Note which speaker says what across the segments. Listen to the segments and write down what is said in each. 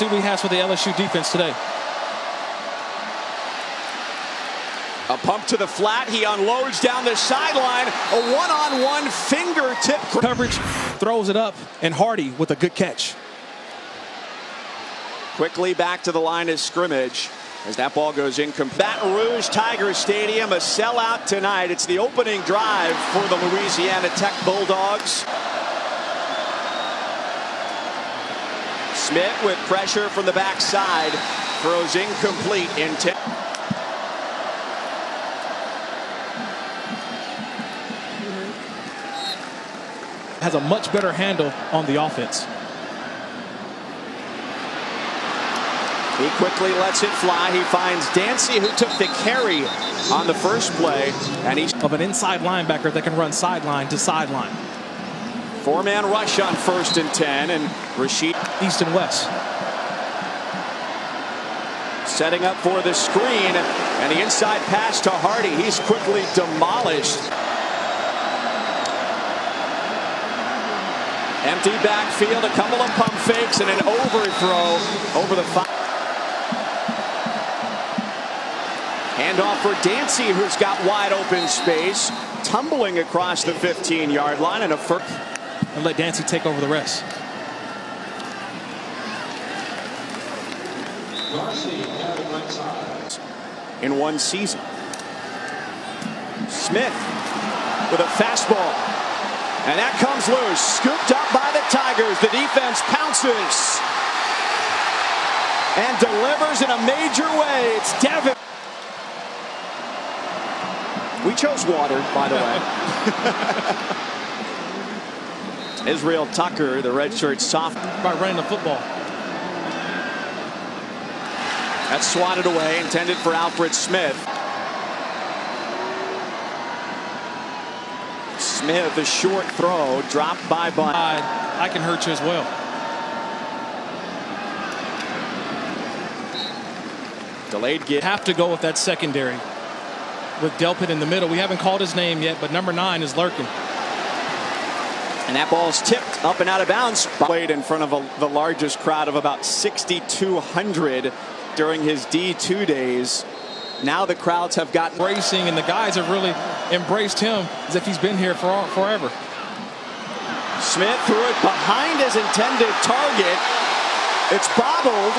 Speaker 1: See what he has for the LSU defense today.
Speaker 2: A pump to the flat. He unloads down the sideline. A one-on-one fingertip.
Speaker 1: Coverage, throws it up, and Hardy with a good catch.
Speaker 2: Quickly back to the line of scrimmage as that ball goes incomplete. Baton Rouge Tiger Stadium, a sellout tonight. It's the opening drive for the Louisiana Tech Bulldogs. Smith with pressure from the backside. Throws incomplete in 10.
Speaker 1: Has a much better handle on the offense.
Speaker 2: He quickly lets it fly. He finds Dancy, who took the carry on the first play. And he's
Speaker 1: of an inside linebacker that can run sideline to sideline.
Speaker 2: Four-man rush on 1st and 10. And Rashid
Speaker 1: East and west.
Speaker 2: Setting up for the screen. And the inside pass to Hardy. He's quickly demolished. Empty backfield, a couple of pump fakes, and an overthrow over the 5. Handoff for Dancy, who's got wide open space, tumbling across the 15-yard line, and a first.
Speaker 1: And let Dancy take over the rest.
Speaker 2: In one season. Smith with a fastball. And that comes loose, scooped up by the Tigers. The defense pounces and delivers in a major way. It's Devin. We chose water, by the way. Israel Tucker, the redshirt sophomore.
Speaker 1: By running the football.
Speaker 2: That's swatted away, intended for Alfred Smith. Smith, a short throw, dropped by Bond.
Speaker 1: I can hurt you as well.
Speaker 2: Delayed get.
Speaker 1: Have to go with that secondary. With Delpit in the middle. We haven't called his name yet, but number 9 is lurking.
Speaker 2: And that ball's tipped up and out of bounds. Played in front of the largest crowd of about 6,200 during his D2 days. Now the crowds have gotten
Speaker 1: racing, and the guys have really embraced him as if he's been here for forever.
Speaker 2: Smith threw it behind his intended target. It's bobbled.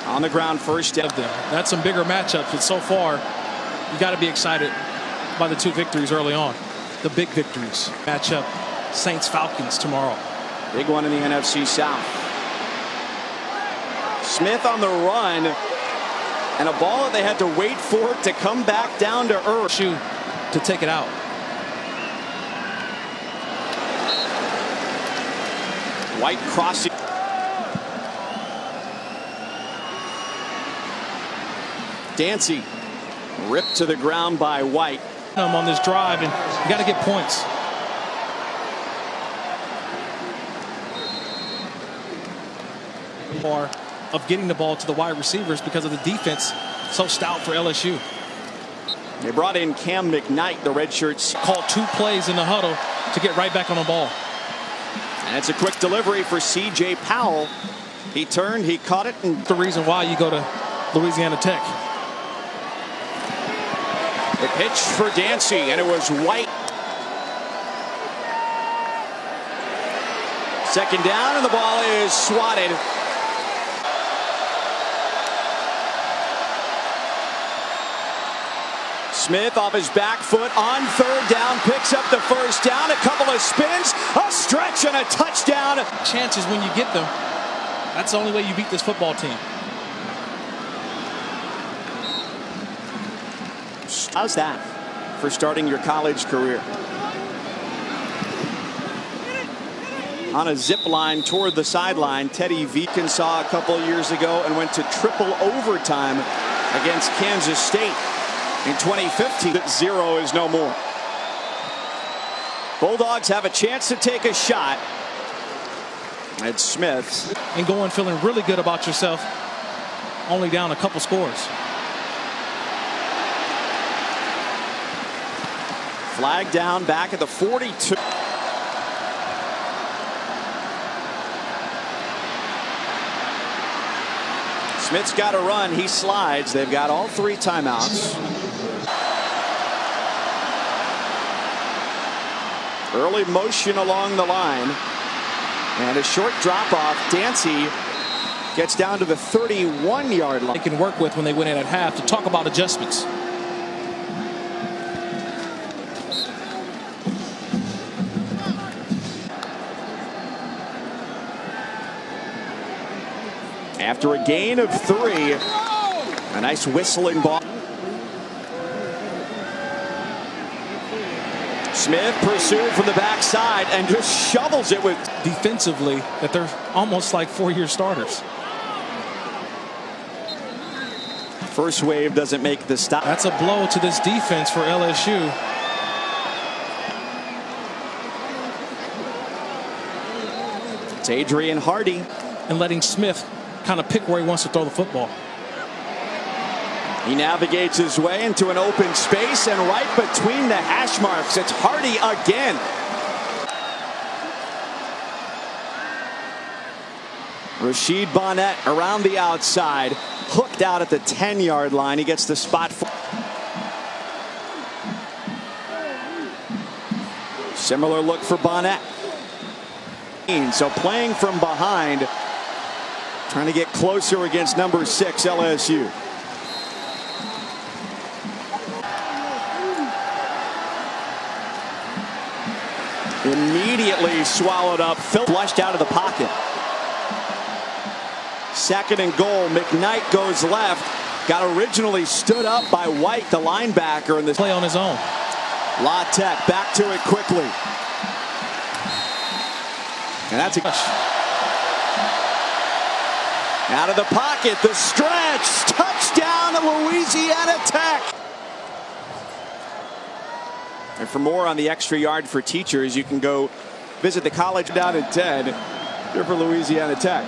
Speaker 2: On the ground, first down.
Speaker 1: That's some bigger matchups, but so far you got to be excited by the 2 victories early on. The big victories. Matchup Saints-Falcons tomorrow.
Speaker 2: Big one in the NFC South. Smith on the run, and a ball that they had to wait for it to come back down to earth.
Speaker 1: Shoot to take it out.
Speaker 2: White crossing. Dancy ripped to the ground by White.
Speaker 1: On this drive, and you got to get points. Or of getting the ball to the wide receivers because of the defense so stout for LSU.
Speaker 2: They brought in Cam McKnight, the redshirt.
Speaker 1: Called 2 plays in the huddle to get right back on the ball.
Speaker 2: And it's a quick delivery for C.J. Powell. He turned, he caught it. And
Speaker 1: the reason why you go to Louisiana Tech.
Speaker 2: The pitch for Dancy, and it was White. Second down, and the ball is swatted. Smith off his back foot on 3rd down, picks up the first down, a couple of spins, a stretch, and a touchdown.
Speaker 1: Chances when you get them. That's the only way you beat this football team.
Speaker 2: How's that for starting your college career? On a zip line toward the sideline, Teddy Viken saw a couple of years ago and went to triple overtime against Kansas State in 2015. 0 is no more. Bulldogs have a chance to take a shot. It's Smith.
Speaker 1: And going feeling really good about yourself. Only down a couple scores.
Speaker 2: Flag down back at the 42. Smith's got to run. He slides. They've got all 3 timeouts. Early motion along the line. And a short drop off. Dancy gets down to the 31-yard line.
Speaker 1: They can work with when they went in at half to talk about adjustments.
Speaker 2: After a gain of 3, a nice whistling ball. Smith pursued from the backside and just shovels it with.
Speaker 1: Defensively, that they're almost like 4-year starters.
Speaker 2: First wave doesn't make the stop.
Speaker 1: That's a blow to this defense for LSU.
Speaker 2: It's Adrian Hardy.
Speaker 1: And letting Smith kind of pick where he wants to throw the football.
Speaker 2: He navigates his way into an open space, and right between the hash marks, it's Hardy again. Rashid Bonnet around the outside, hooked out at the 10-yard line. He gets the spot. Similar look for Bonnet. So playing from behind, trying to get closer against number 6 LSU. Immediately swallowed up. Phil flushed out of the pocket. 2nd and goal. McKnight goes left. Got originally stood up by White, the linebacker, in this
Speaker 1: play on his own.
Speaker 2: La Tech back to it quickly. And that's a out of the pocket. The stretch. Touchdown at Louisiana Tech. And for more on the extra yard for teachers, you can go visit the college. Down at 10 here for Louisiana Tech.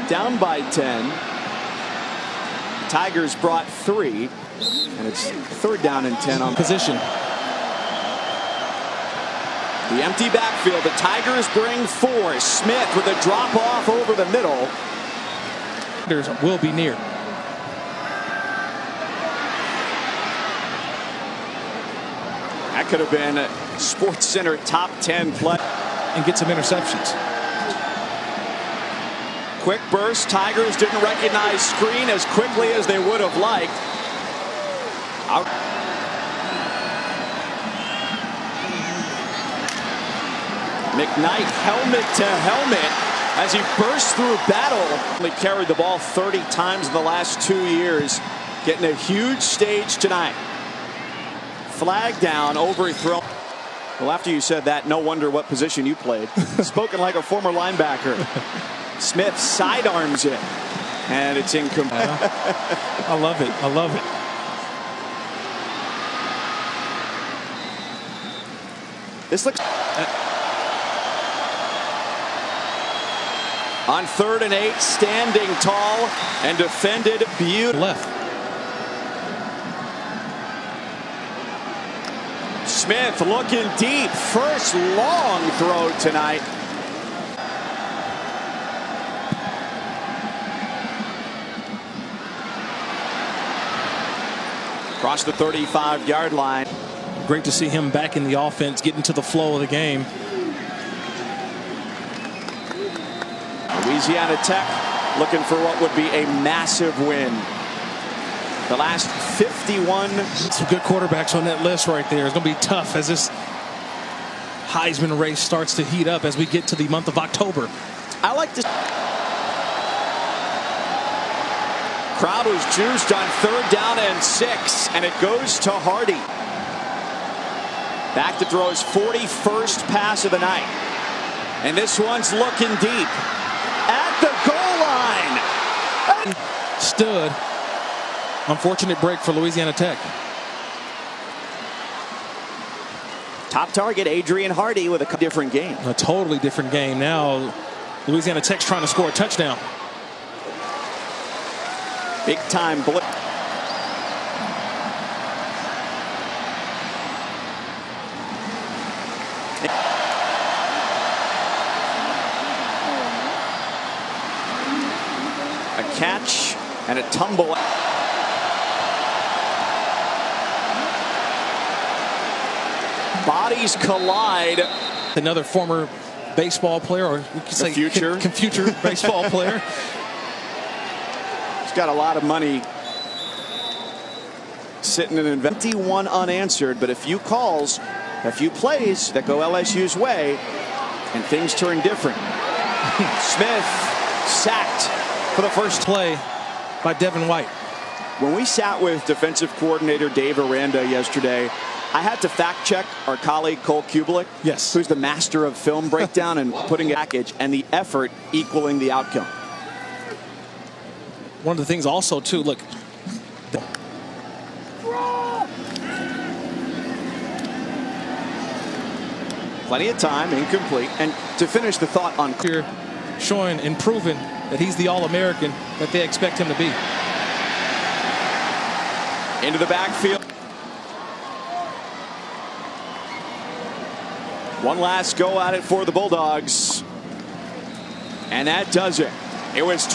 Speaker 2: Down by 10. Tigers brought 3. And it's 3rd down and 10 on
Speaker 1: position.
Speaker 2: The empty backfield. The Tigers bring 4. Smith with a drop off over the middle.
Speaker 1: Will be near.
Speaker 2: That could have been a Sports Center top 10 play.
Speaker 1: And get some interceptions.
Speaker 2: Quick burst. Tigers didn't recognize screen as quickly as they would have liked. Out. McKnight helmet to helmet as he bursts through battle. He carried the ball 30 times in the last 2 years. Getting a huge stage tonight. Flag down, overthrown. Well, after you said that, no wonder what position you played. Spoken like a former linebacker. Smith sidearms it, and it's incomplete.
Speaker 1: I love it. I love it.
Speaker 2: This looks on 3rd and 8, standing tall and defended beautifully.
Speaker 1: Left.
Speaker 2: Smith looking deep. First long throw tonight. Across the 35-yard line.
Speaker 1: Great to see him back in the offense, getting to the flow of the game.
Speaker 2: Louisiana Tech looking for what would be a massive win. The last 51.
Speaker 1: Some good quarterbacks on that list right there. It's going to be tough as this Heisman race starts to heat up as we get to the month of October.
Speaker 2: I like this. Crowd was juiced on 3rd down and 6, and it goes to Hardy. Back to throw his 41st pass of the night. And this one's looking deep. At the goal line.
Speaker 1: Stood. Unfortunate break for Louisiana Tech.
Speaker 2: Top target, Adrian Hardy, with a different game.
Speaker 1: A totally different game. Now Louisiana Tech's trying to score a touchdown.
Speaker 2: Big time blitz. catch and a tumble. Bodies collide.
Speaker 1: Another former baseball player, or we could say
Speaker 2: future
Speaker 1: baseball player.
Speaker 2: He's got a lot of money sitting in 21 unanswered, but a few calls, a few plays that go LSU's way, and things turn different. Smith sacked for the first
Speaker 1: play by Devin White.
Speaker 2: When we sat with defensive coordinator Dave Aranda yesterday, I had to fact check our colleague Cole Kubelik,
Speaker 1: yes,
Speaker 2: who's the master of film breakdown and putting a package and the effort equaling the outcome.
Speaker 1: One of the things also too, look,
Speaker 2: plenty of time, incomplete, and to finish the thought on
Speaker 1: here, showing and proving that he's the All-American that they expect him to be.
Speaker 2: Into the backfield. One last go at it for the Bulldogs. And that does it. It was